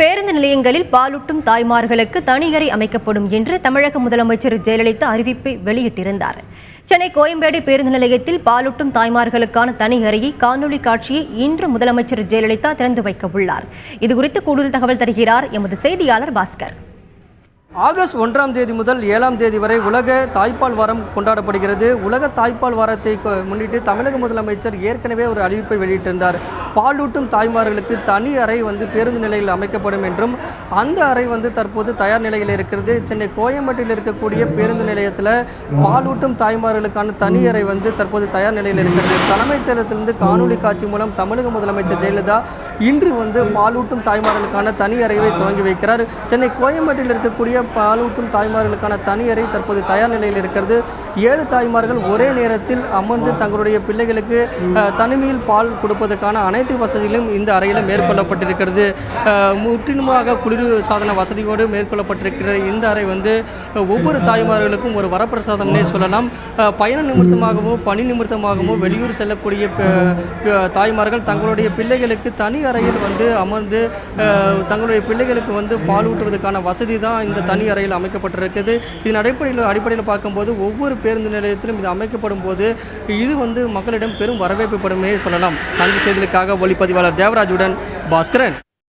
பேருந்து நிலையங்களில் பாலூட்டும் தாய்மார்களுக்கு தனியறை அமைக்கப்படும் என்று தமிழக முதலமைச்சர் ஜெயலலிதா அறிவிப்பை வெளியிட்டிருந்தார். சென்னை கோயம்பேடு பேருந்து நிலையத்தில் பாலூட்டும் தாய்மார்களுக்கான தனி அறையை காணொலி காட்சியை இன்று முதலமைச்சர் ஜெயலலிதா திறந்து வைக்க உள்ளார். இதுகுறித்து கூடுதல் தகவல் தருகிறார் எமது செய்தியாளர் பாஸ்கர். ஆகஸ்ட் 1ஆம் தேதி முதல் 7ஆம் தேதி வரை உலக தாய்ப்பால் வாரம் கொண்டாடப்படுகிறது. உலக தாய்ப்பால் வாரத்தை முன்னிட்டு தமிழக முதலமைச்சர் ஏற்கனவே ஒரு அறிவிப்பை வெளியிட்டிருந்தார். பாலூட்டும் தாய்மார்களுக்கு தனி அறை பேருந்து நிலையில் அமைக்கப்படும் என்றும் அந்த அறை தற்போது தயார் நிலையில் இருக்கிறது. சென்னை கோயம்பேட்டில் இருக்கக்கூடிய பேருந்து நிலையத்தில் பாலூட்டும் தாய்மார்களுக்கான தனி அறை தற்போது தயார் நிலையில் இருக்கிறது. தலைமைச் செயலகத்திலிருந்து காணொலி காட்சி மூலம் தமிழக முதலமைச்சர் ஜெயலலிதா இன்று பாலூட்டும் தாய்மார்களுக்கான தனி அறையை துவங்கி வைக்கிறார். சென்னை கோயம்பேட்டில் இருக்கக்கூடிய பாலூட்டும் தாய்மார்களுக்கான தனி அறை தற்போது தயார் நிலையில் இருக்கிறது. 7 தாய்மார்கள் ஒரே நேரத்தில் அமர்ந்து தங்களுடைய பிள்ளைகளுக்கு தனிமையில் பால் கொடுப்பதற்கான அனைத்து வசதிகளும் இந்த அறையில் மேற்கொள்ளப்பட்டிருக்கிறது. முற்றிலுமாக குளிர் சாதன வசதியோடு மேற்கொள்ளப்பட்டிருக்கிற இந்த அறை ஒவ்வொரு தாய்மார்களுக்கும் ஒரு வரப்பிரசாதம்னே சொல்லலாம். பயண நிமித்தமாகவோ பணி நிமித்தமாகவோ வெளியூர் செல்லக்கூடிய தாய்மார்கள் தங்களுடைய பிள்ளைகளுக்கு தனி அறையில் அமர்ந்து தங்களுடைய பிள்ளைகளுக்கு பால் ஊட்டுவதற்கான வசதி தான் இந்த தனி அறையில் அமைக்கப்பட்டிருக்கிறது. இதன் அடிப்படையில் பார்க்கும்போது ஒவ்வொரு பேருந்து நிலையத்திலும் இது அமைக்கப்படும் போது இது மக்களிடம் பெரும் வரவேற்பு படுமே சொல்லலாம். தங்க செய்திகளுக்காக ஒளிப்பதிவாளர் தேவராஜுடன் பாஸ்கரன்.